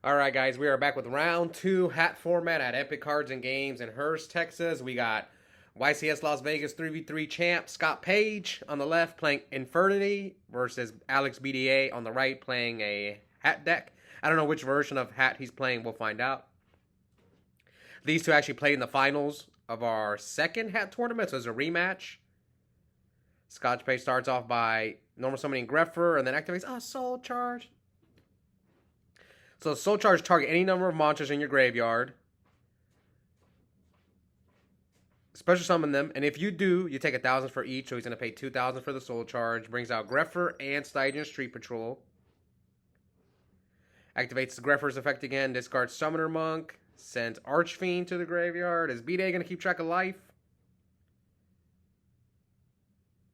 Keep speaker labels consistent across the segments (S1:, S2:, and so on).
S1: Alright, guys, we are back with round 2 hat format at Epic Cards and Games in Hurst, Texas. We got YCS Las Vegas 3v3 champ Scott Page on the left playing Infernity versus Alex BDA on the right playing a hat deck. I don't know which version of hat he's playing, we'll find out. These two actually played in the finals of our second hat tournament, so it's a rematch. Scott Page starts off by normal summoning Greffer and then activates Soul Charge. So Soul Charge target any number of monsters in your graveyard. Special summon them, and if you do, you take 1,000 for each, so he's going to pay 2,000 for the Soul Charge. Brings out Greffer and Stygian Street Patrol. Activates the Greffer's effect again, discards Summoner Monk. Sends Archfiend to the graveyard. Is BDA going to keep track of life?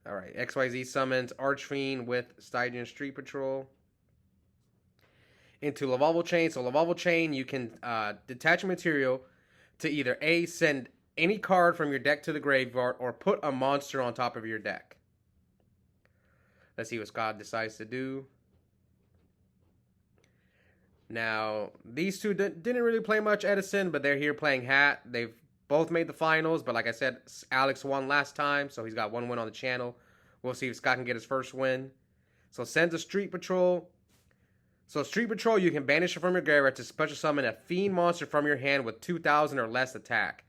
S1: Alright, XYZ summons Archfiend with Stygian Street Patrol into Lavalval Chain. So Lavalval Chain, you can detach a material to either A, send any card from your deck to the graveyard, or put a monster on top of your deck. Let's see what Scott decides to do. Now, these two didn't really play much Edison, but they're here playing hat. They've both made the finals, but like I said, Alex won last time, so he's got one win on the channel. We'll see if Scott can get his first win. So sends a Street Patrol. So Street Patrol, you can banish it from your graveyard to special summon a Fiend monster from your hand with 2,000 or less attack.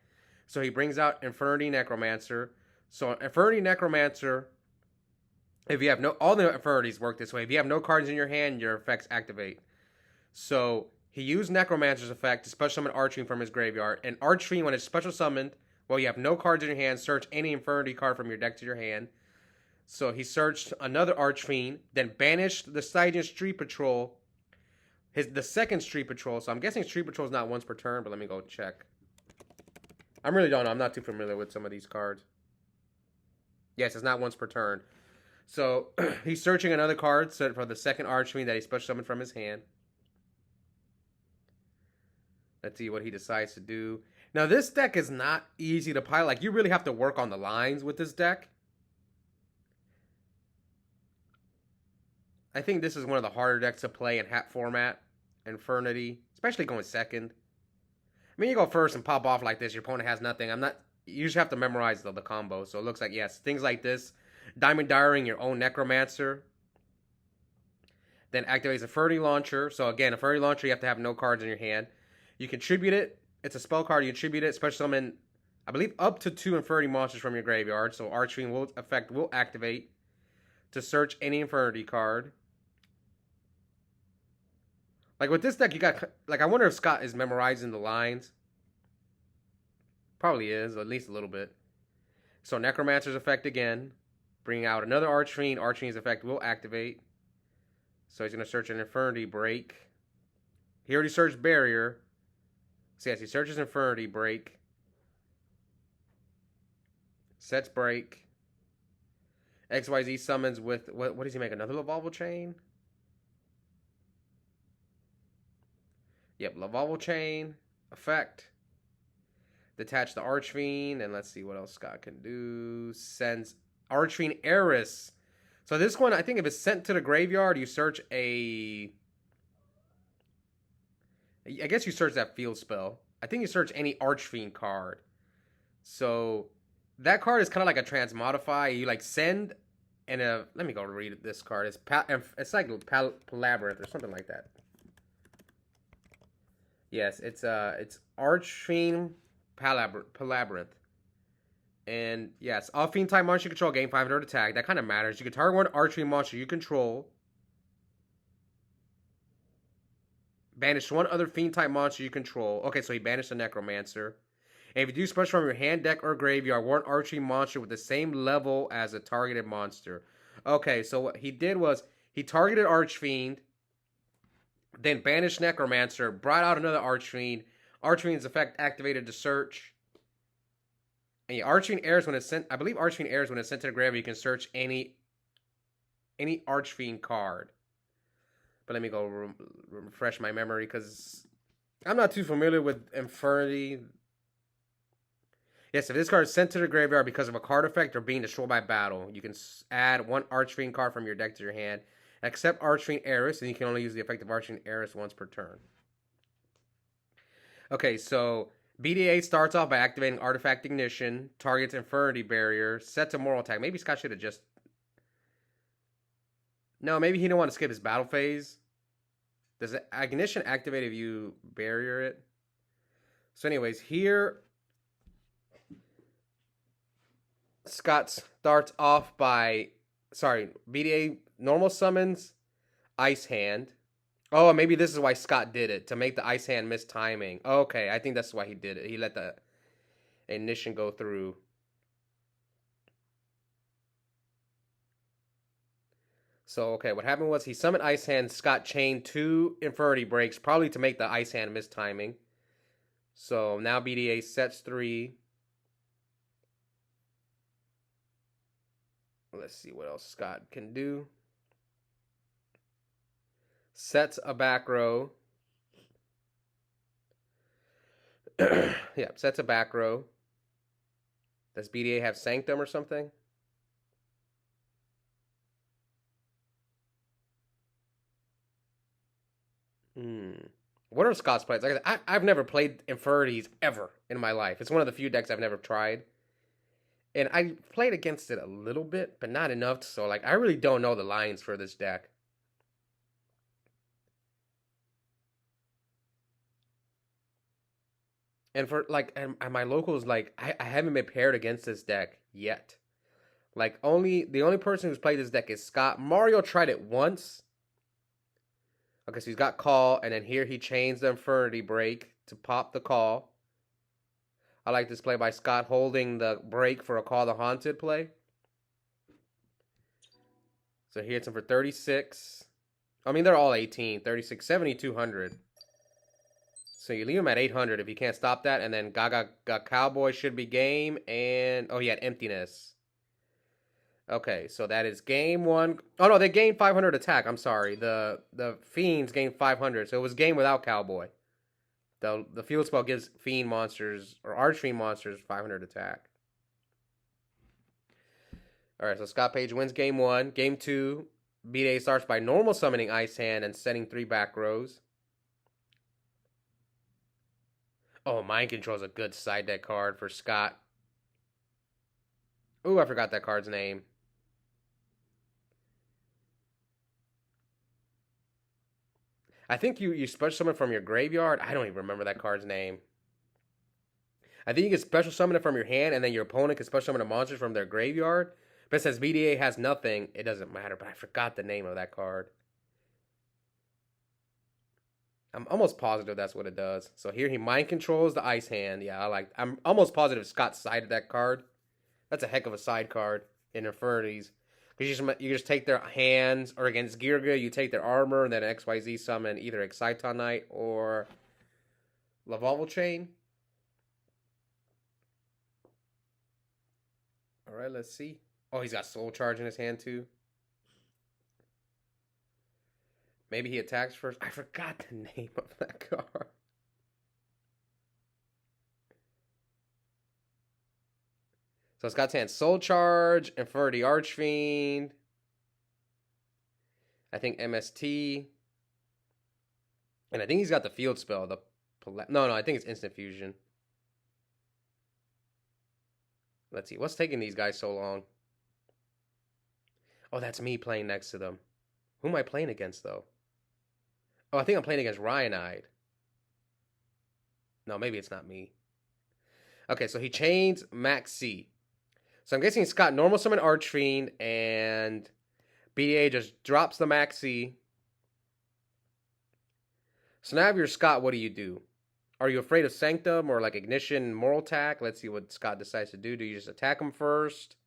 S1: So he brings out Infernity Necromancer. So Infernity Necromancer, if you have no, all the Infernities work this way. If you have no cards in your hand, your effects activate. So he used Necromancer's effect to special summon Archfiend from his graveyard. And Archfiend, when it's special summoned, well, you have no cards in your hand, search any Infernity card from your deck to your hand. So he searched another Archfiend, then banished the Stygian Street Patrol, the second Street Patrol. So I'm guessing Street Patrol is not once per turn, but let me go check. I really don't know. I'm not too familiar with some of these cards. Yes, it's not once per turn. So he's searching another card for the second Archfiend that he special summoned from his hand. Let's see what he decides to do. Now, this deck is not easy to play. Like, you really have to work on the lines with this deck. I think this is one of the harder decks to play in hat format. Infernity, especially going second. I mean, you go first and pop off like this, your opponent has nothing. You just have to memorize the combo. So it looks like, yes, things like this. Diamond Diaring your own Necromancer. Then activates a Infernity Launcher. So again, a Infernity Launcher, you have to have no cards in your hand. You contribute it. It's a spell card. You contribute it. Special summon, I believe, up to 2 Infernity monsters from your graveyard. So Archfiend will activate to search any Infernity card. Like with this deck, you got, like, I wonder if Scott is memorizing the lines. Probably is, at least a little bit. So Necromancer's effect again. Bring out another Archfiend. Archfiend's effect will activate. So he's going to search an Infernity Break. He already searched Barrier. So yes, he searches Infernity Break. Sets Break. XYZ summons with, what does he make? Another Lavalval Chain? Yep, Lavalval Chain. Effect. Detach the Archfiend. And let's see what else Scott can do. Sends Archfiend Heiress. So this one, I think if it's sent to the graveyard, you search I guess you search that field spell. I think you search any Archfiend card. So that card is kind of like a transmodify. You like send and let me go read this card. It's like Palabyrinth or something like that. Yes, it's Archfiend Palabyrinth. And yes, all Fiend type monster you control gain 500 attack. That kind of matters. You can target one Archfiend monster you control. Banish one other Fiend type monster you control. Okay, so he banished the Necromancer. And if you do special from your hand, deck, or graveyard, one Archfiend monster with the same level as a targeted monster. Okay, so what he did was he targeted Archfiend, then banished Necromancer, brought out another Archfiend. Archfiend's effect activated to search. And yeah, Archfiend Heiress when it's sent. I believe Archfiend Heiress when it's sent to the graveyard, you can search any Archfiend card. But let me go refresh my memory because I'm not too familiar with Infernity. Yes, if this card is sent to the graveyard because of a card effect or being destroyed by battle, you can add one Archfiend card from your deck to your hand. Accept Archfiend Heiress, and you can only use the effect of Archfiend Heiress once per turn. Okay, so BDA starts off by activating Artifact Ignition, targets Infernity Barrier, sets a Moral Attack. Maybe Scott should have just... No, maybe he didn't want to skip his battle phase. Does the Ignition activate if you barrier it? So anyways, here Scott starts off by... Sorry, BDA normal summons Ice Hand. Oh, maybe this is why Scott did it, to make the Ice Hand miss timing. Okay, I think that's why he did it. He let the Ignition go through. So, okay, what happened was he summoned Ice Hand. Scott chained 2 Infernity Breaks, probably to make the Ice Hand miss timing. So now BDA sets 3. Let's see what else Scott can do. Sets a back row. Yeah, sets a back row. Does BDA have Sanctum or something? What are Scott's plays? Like I've never played Infinities ever in my life. It's one of the few decks I've never tried. And I played against it a little bit, but not enough. So, like, I really don't know the lines for this deck. And for, like, and my locals, like, I haven't been paired against this deck yet. Like, the only person who's played this deck is Scott. Mario tried it once. Okay, so he's got Call, and then here he chains the Infernity Break to pop the Call. I like this play by Scott, holding the break for a Call the Haunted play. So he hits him for 36. I mean, they're all 18. 36, 7,200. So you leave him at 800 if you can't stop that. And then Gaga Cowboy should be game. And, oh, he had Emptiness. Okay, so that is game 1. Oh, no, they gained 500 attack. I'm sorry. The Fiends gained 500. So it was game without Cowboy. The field spell gives Fiend monsters, or Archfiend monsters, 500 attack. Alright, so Scott Page wins game 1. Game 2, BDA starts by normal summoning Ice Hand and setting 3 back rows. Oh, Mind Control is a good side deck card for Scott. Ooh, I forgot that card's name. I think you special summon from your graveyard. I don't even remember that card's name. I think you can special summon it from your hand, and then your opponent can special summon a monster from their graveyard. But since BDA has nothing, it doesn't matter. But I forgot the name of that card. I'm almost positive that's what it does. So here he mind controls the Ice Hand. Yeah, I'm almost positive Scott sided that card. That's a heck of a side card in Infinities. Because you just take their hands, or against Girga, you take their armor, and then XYZ summon either Exciton Knight or Lavalval Chain. Alright, let's see. Oh, he's got Soul Charge in his hand too. Maybe he attacks first. I forgot the name of that card. So Scott's hand Soul Charge, Infernity Archfiend. I think MST. And I think he's got the field spell. No, I think it's Instant Fusion. Let's see. What's taking these guys so long? Oh, that's me playing next to them. Who am I playing against, though? Oh, I think I'm playing against Ryanide. No, maybe it's not me. Okay, so he chains Max C. So I'm guessing Scott normal summon Archfiend, and BDA just drops the Max C. So now if you're Scott, what do? Are you afraid of Sanctum or like Ignition, Moral Attack? Let's see what Scott decides to do. Do you just attack him first?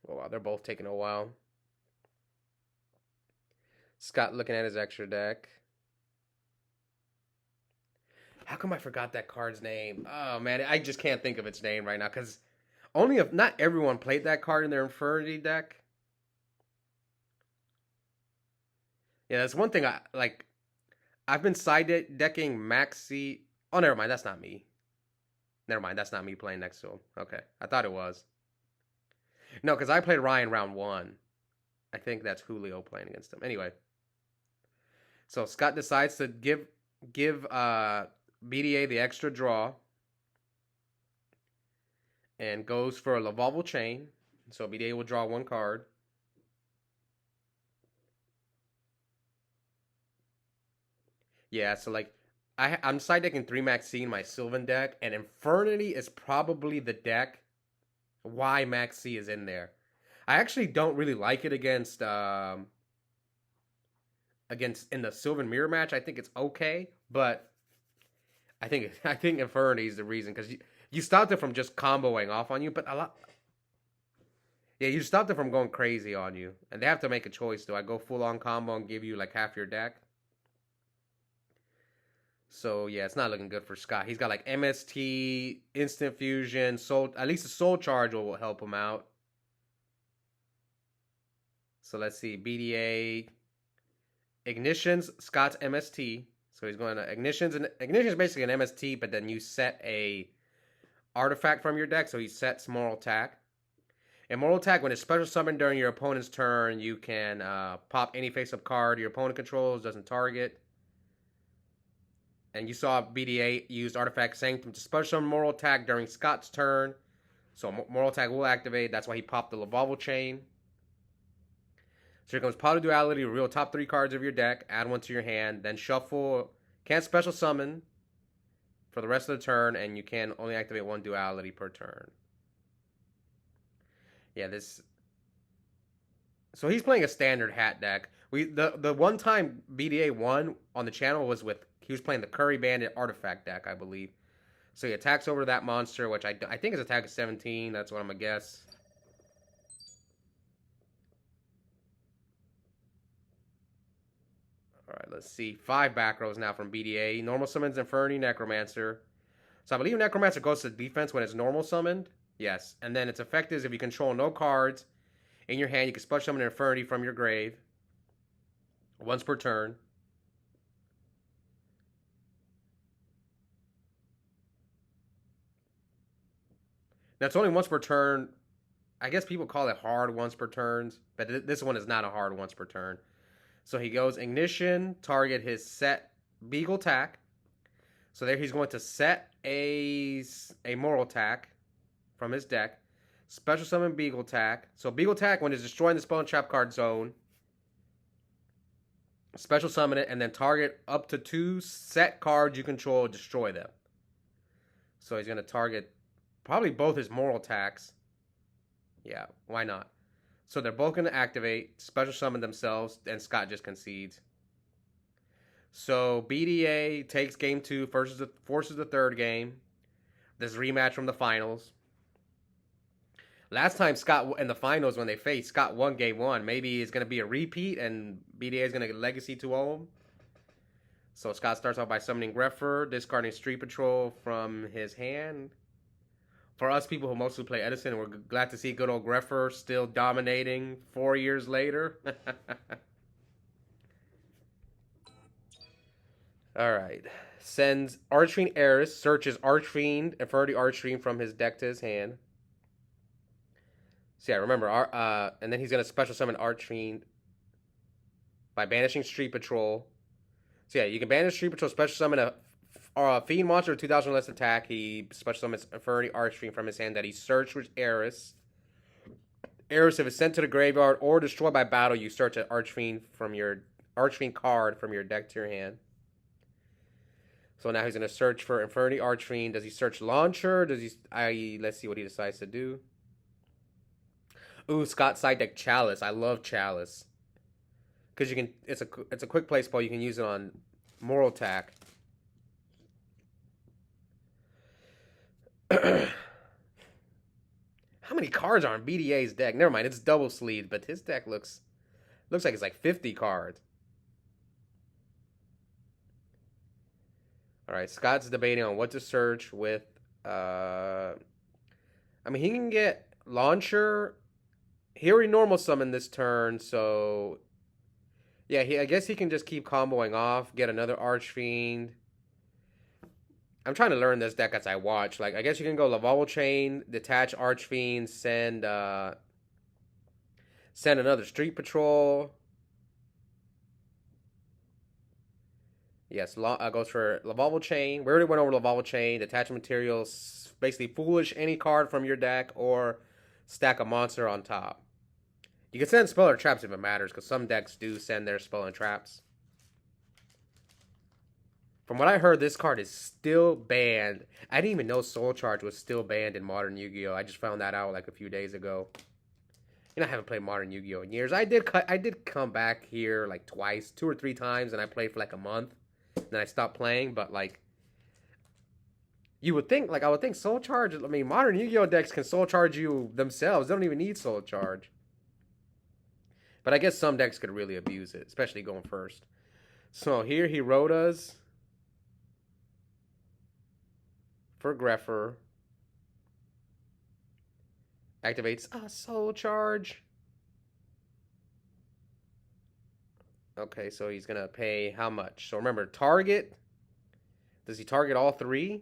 S1: Oh, wow, they're both taking a while. Scott looking at his extra deck. How come I forgot that card's name? Oh, man, I just can't think of its name right now. Because not everyone played that card in their Infernity deck. Yeah, that's one thing I've been side decking Maxi. Oh, never mind. That's not me. Never mind. That's not me playing next to him. Okay. I thought it was. No, because I played Ryan round 1. I think that's Julio playing against him. Anyway, so Scott decides to give BDA the extra draw and goes for a Lavalval chain. So BDA will draw one card. Yeah, so like I'm side decking 3 Maxine in my Sylvan deck, and Infernity is probably the deck why Maxi is in there. I actually don't really like it against in the Sylvan Mirror match. I think it's okay, but I think Infernity is the reason because you stopped it from just comboing off on you, but a lot. Yeah, you stopped it from going crazy on you, and they have to make a choice. Do I go full on combo and give you like half your deck? So yeah, it's not looking good for Scott. He's got like MST, Instant Fusion, Soul. At least the Soul Charge will help him out. So let's see, BDA, Ignitions, Scott's MST. So he's going to Ignitions, and Ignition is basically an MST, but then you set a artifact from your deck. So he sets Moral Attack. And Moral Attack, when it's special summoned during your opponent's turn, you can pop any face-up card your opponent controls, doesn't target. And you saw BDA used Artifact Sanctum to special summon Moral Attack during Scott's turn. So Moral Attack will activate. That's why he popped the Lavalval chain. So here comes Pot of Duality. Reveal top 3 cards of your deck. Add one to your hand. Then shuffle. Can't special summon for the rest of the turn. And you can only activate 1 Duality per turn. Yeah, this... So he's playing a standard hat deck. The one time BDA won on the channel was with... He was playing the Curry Bandit Artifact deck, I believe. So he attacks over that monster, which I think his attack is 17. That's what I'm going to guess. Alright, let's see. 5 back rows now from BDA. Normal summons Infernity Necromancer. So I believe Necromancer goes to defense when it's normal summoned. Yes. And then its effect is if you control no cards in your hand, you can special summon an Infernity from your grave. Once per turn. Now, it's only once per turn. I guess people call it hard once per turns, but this one is not a hard once per turn. So he goes Ignition, target his set Beagle Attack. So there he's going to set a Moral Attack from his deck. Special summon Beagle Attack. So Beagle Attack, when it's destroying the spell and trap card zone, special summon it, and then target up to 2 set cards you control, destroy them. So he's going to target probably both his Moral Attacks. Yeah, why not? So they're both going to activate, special summon themselves, and Scott just concedes. So BDA takes game 2, forces the third game. This rematch from the finals. Last time Scott in the finals when they faced, Scott won game 1. Maybe it's going to be a repeat and BDA is going to get Legacy to home. So Scott starts off by summoning Greffer, discarding Street Patrol from his hand. For us people who mostly play Edison, we're glad to see good old Greffer still dominating 4 years later. Alright. Sends Archfiend Eris, searches Archfiend, Infernity Archfiend from his deck to his hand. So yeah, remember, and then he's going to special summon Archfiend by banishing Street Patrol. So yeah, you can banish Street Patrol, special summon a Fiend monster with 2,000 less attack. He special summons Infernity Archfiend from his hand that he searched with Eris. Eris, if it's sent to the graveyard or destroyed by battle, you search an Archfiend card from your deck to your hand. So now he's going to search for Infernity Archfiend. Does he search Launcher? Does he... let's see what he decides to do. Ooh, Scott side deck Chalice. I love Chalice. Because you can... It's a quick play spell. You can use it on Moral Attack. How many cards are on BDA's deck? Never mind, it's double sleeved, but his deck looks like it's like 50 cards. Alright, Scott's debating on what to search with. I mean, he can get Launcher. He already normal summoned this turn, so... Yeah, I guess he can just keep comboing off, get another Archfiend. I'm trying to learn this deck as I watch. Like, I guess you can go Lavalval Chain, detach Archfiend, Send another Street Patrol. Yes, goes for Lavalval Chain. We already went over Lavalval Chain. Detachment materials, basically foolish any card from your deck or stack a monster on top. You can send spell or traps if it matters, because some decks do send their spell and traps. From what I heard, this card is still banned. I didn't even know Soul Charge was still banned in Modern Yu-Gi-Oh! I just found that out like a few days ago. You know, I haven't played Modern Yu-Gi-Oh! In years. I did come back here like twice, 2 or 3 times, and I played for like a month. Then I stopped playing, but like, you would think, like, I would think Soul Charge, I mean, Modern Yu-Gi-Oh! Decks can Soul Charge you themselves. They don't even need Soul Charge. But I guess some decks could really abuse it, especially going first. So here he wrote us for Greffer. Activates a Soul Charge. Okay, so he's going to pay how much? So remember, target. Does he target all 3?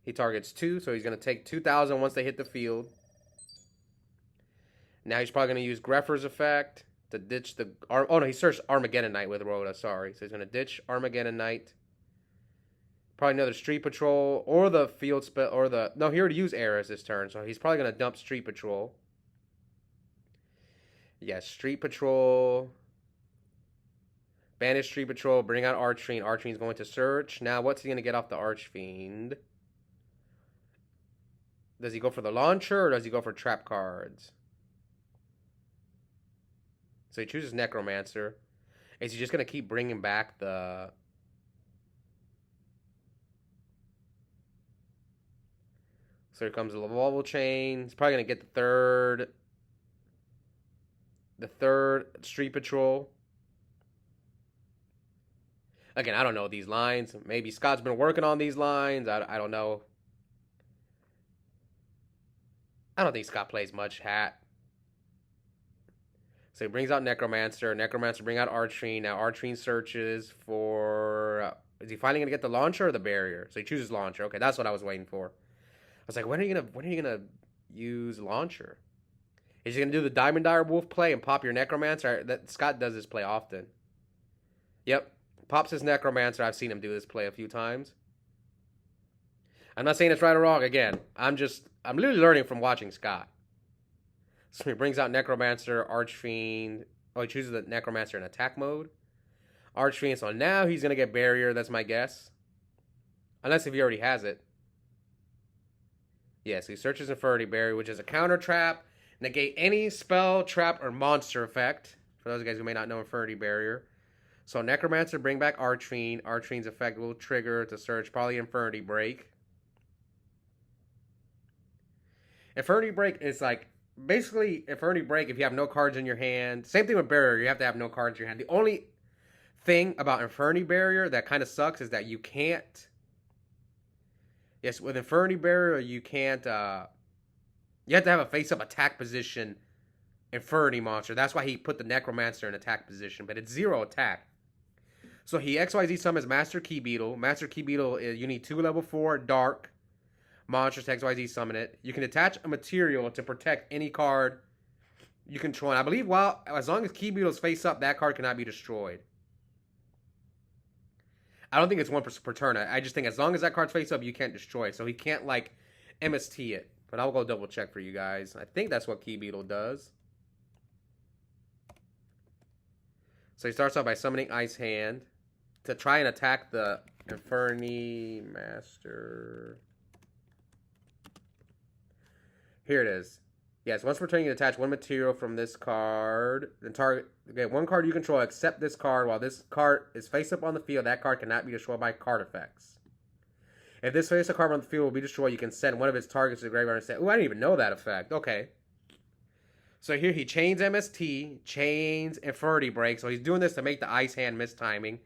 S1: He targets 2, so he's going to take 2,000 once they hit the field. Now he's probably going to use Greffer's effect to ditch the... Oh, no, he searched Armageddon Knight with Rhoda, sorry. So he's going to ditch Armageddon Knight. Probably another Street Patrol or the field spell or the... No, he already used Eris this turn, so he's probably going to dump Street Patrol. Yes, Street Patrol. Banish Street Patrol, bring out Archfiend. Archfiend's going to search. Now, what's he going to get off the Archfiend? Does he go for the launcher or does he go for trap cards? So he chooses Necromancer. Is he just going to keep bringing back the... So here comes the Lavalval Chain. He's probably going to get the third Street Patrol. Again, I don't know these lines. Maybe Scott's been working on these lines. I don't know. I don't think Scott plays much hat. So he brings out Necromancer. Necromancer bring out Archfiend. Now Archfiend searches for... is he finally going to get the launcher or the barrier? So he chooses launcher. Okay, that's what I was waiting for. I was like, when are you gonna use launcher? Is he gonna do the Diamond Dire Wolf play and pop your Necromancer? Scott does this play often. Yep, pops his Necromancer. I've seen him do this play a few times. I'm not saying it's right or wrong. Again, I'm literally learning from watching Scott. So he brings out Necromancer, Archfiend. Oh, he chooses the Necromancer in attack mode. Archfiend. So now he's gonna get barrier. That's my guess. Unless if he already has it. Yes, he searches Infernity Barrier, which is a counter trap. Negate any spell, trap, or monster effect. For those guys who may not know Infernity Barrier. So Necromancer, bring back Archfiend. Archfiend's effect will trigger to search probably Infernity Break. Infernity Break is like, basically, Infernity Break, if you have no cards in your hand. Same thing with Barrier, you have to have no cards in your hand. The only thing about Infernity Barrier that kind of sucks is that you can't... Yes, with Infernity Barrier, you can't, you have to have a face-up attack position Infernity monster. That's why he put the Necromancer in attack position, but it's 0 attack. So he XYZ summons Master Key Beetle. Master Key Beetle, you need 2 level 4 dark monsters to XYZ summon it. You can attach a material to protect any card you control. And I believe, as long as Key Beetle's face up, that card cannot be destroyed. I don't think it's 1 per turn. I just think as long as that card's face up, you can't destroy it. So he can't, like, MST it. But I'll go double check for you guys. I think that's what Key Beetle does. So he starts off by summoning Ice Hand to try and attack the Infernity Master. Here it is. Yes, once per turn, you can attach 1 material from this card. Then target... Okay, 1 card you control except this card. While this card is face up on the field, that card cannot be destroyed by card effects. If this face up card on the field will be destroyed, you can send one of its targets to the graveyard and say, "Ooh, I didn't even know that effect." Okay. So here he chains MST, chains Infernity Break. So he's doing this to make the Ice Hand mistiming.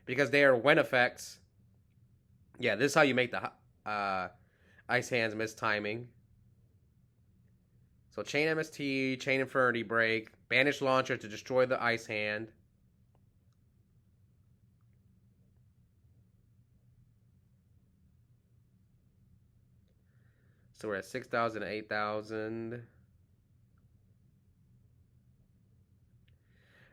S1: Because they are when effects. Yeah, this is how you make the Ice Hands mistiming. So chain MST, chain Infernity Break, banish launcher to destroy the Ice Hand. So we're at 6,000 to 8,000.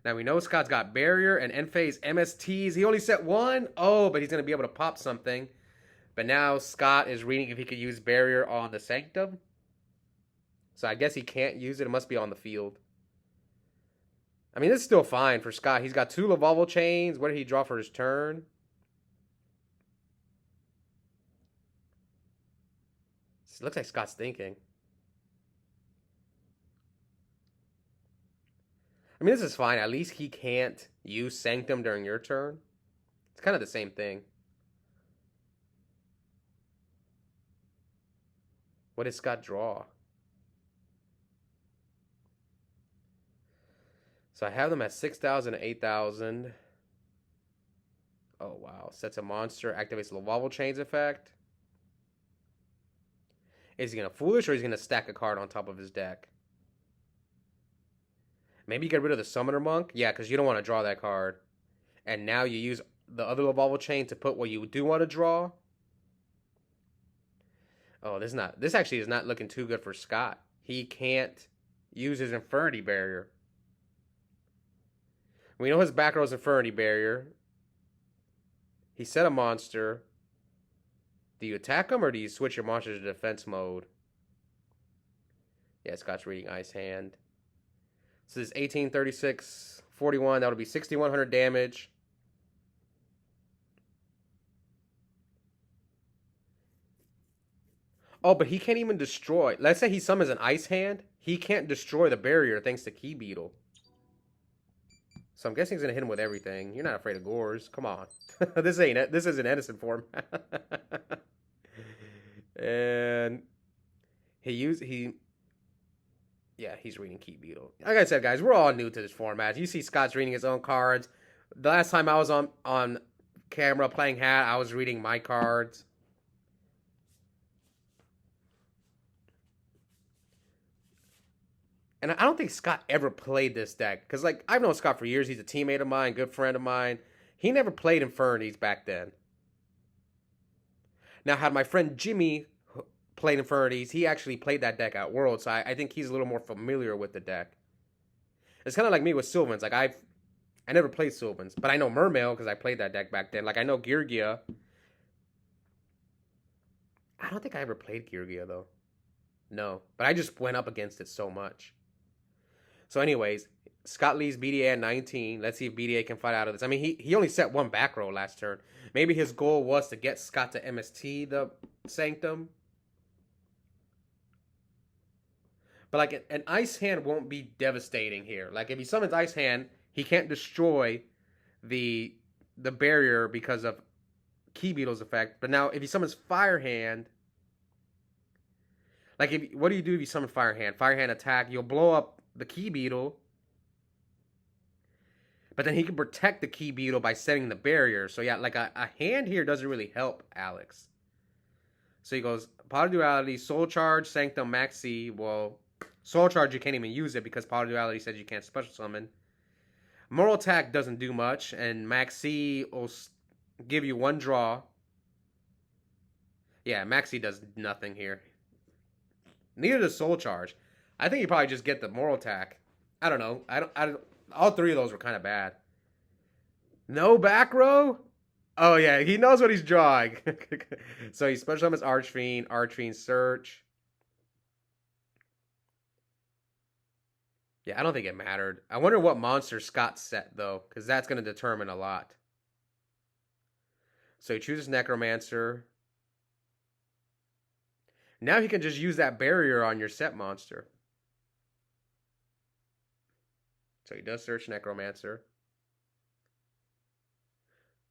S1: Now we know Scott's got barrier and end phase MSTs. He only set one. Oh, but he's going to be able to pop something. But now Scott is reading if he could use barrier on the Sanctum. So I guess he can't use it. It must be on the field. I mean, this is still fine for Scott. He's got 2 Lavalval chains. What did he draw for his turn? It looks like Scott's thinking. I mean, this is fine. At least he can't use Sanctum during your turn. It's kind of the same thing. What did Scott draw? So I have them at 6,000 and 8,000. Oh, wow. Sets a monster. Activates the Lavalval Chains effect. Is he going to Foolish or is he going to stack a card on top of his deck? Maybe get rid of the Summoner Monk? Yeah, because you don't want to draw that card. And now you use the other Lavalval Chain to put what you do want to draw. Oh, this actually is not looking too good for Scott. He can't use his Infernity Barrier. We know his back row is Infernity Barrier. He set a monster. Do you attack him or do you switch your monster to defense mode? Yeah, Scott's reading Ice Hand. So this is 18, 36, 41. That would be 6,100 damage. Oh, but he can't even destroy. Let's say he summons an Ice Hand. He can't destroy the barrier thanks to Key Beetle. So I'm guessing he's going to hit him with everything. You're not afraid of Gores. Come on. This isn't Edison form. And he's reading Key Beetle. Like I said, guys, we're all new to this format. You see Scott's reading his own cards. The last time I was on camera playing Hat, I was reading my cards. And I don't think Scott ever played this deck. Because, like, I've known Scott for years. He's a teammate of mine, good friend of mine. He never played Infernities back then. Now, had my friend Jimmy played Infernity, he actually played that deck at Worlds, so I think he's a little more familiar with the deck. It's kind of like me with Sylvans. Like, I never played Sylvans, but I know Mermail because I played that deck back then. Like, I know Geargia. I don't think I ever played Geargia, though. No, but I just went up against it so much. So anyways, Scott leaves BDA at 19. Let's see if BDA can fight out of this. I mean, he only set one back row last turn. Maybe his goal was to get Scott to MST the Sanctum. But like an Ice Hand won't be devastating here. Like if he summons Ice Hand, he can't destroy the barrier because of Key Beetle's effect. But now if he summons Fire Hand, like what do you do if you summon Fire Hand? Fire Hand attack, you'll blow up the Key Beetle. But then he can protect the Key Beetle by setting the barrier. So yeah, like a hand here doesn't really help Alex. So he goes, Power Duality, Soul Charge, Sanctum, Maxi. Well, Soul Charge, you can't even use it because Power Duality says you can't special summon. Moral Attack doesn't do much, and Maxi will give you one draw. Yeah, Maxi does nothing here. Neither does Soul Charge. I think you probably just get the Moral Attack. I don't know. I don't. All three of those were kind of bad. No back row? Oh, yeah. He knows what he's drawing. So he special summons Archfiend. Archfiend Search. Yeah, I don't think it mattered. I wonder what monster Scott set, though. Because that's going to determine a lot. So he chooses Necromancer. Now he can just use that barrier on your set monster. So he does search Necromancer.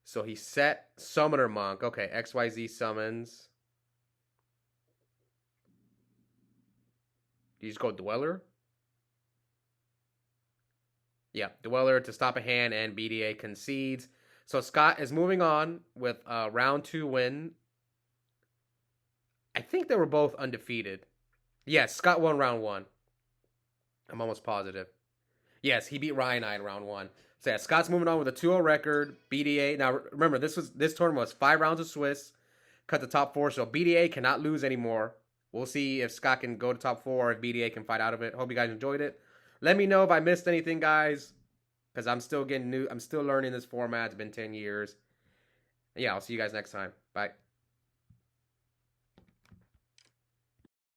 S1: So he set Summoner Monk. Okay, XYZ summons. Do you just go Dweller? Yeah, Dweller to stop a hand and BDA concedes. So Scott is moving on with a round 2 win. I think they were both undefeated. Yes, Scott won round 1. I'm almost positive. Yes, he beat Ryanite round 1. So yeah, Scott's moving on with a 2-0 record. BDA. Now remember, this tournament was 5 rounds of Swiss. Cut the top 4, so BDA cannot lose anymore. We'll see if Scott can go to top 4 or if BDA can fight out of it. Hope you guys enjoyed it. Let me know if I missed anything, guys. because I'm still getting new. I'm still learning this format. It's been 10 years. Yeah, I'll see you guys next time. Bye.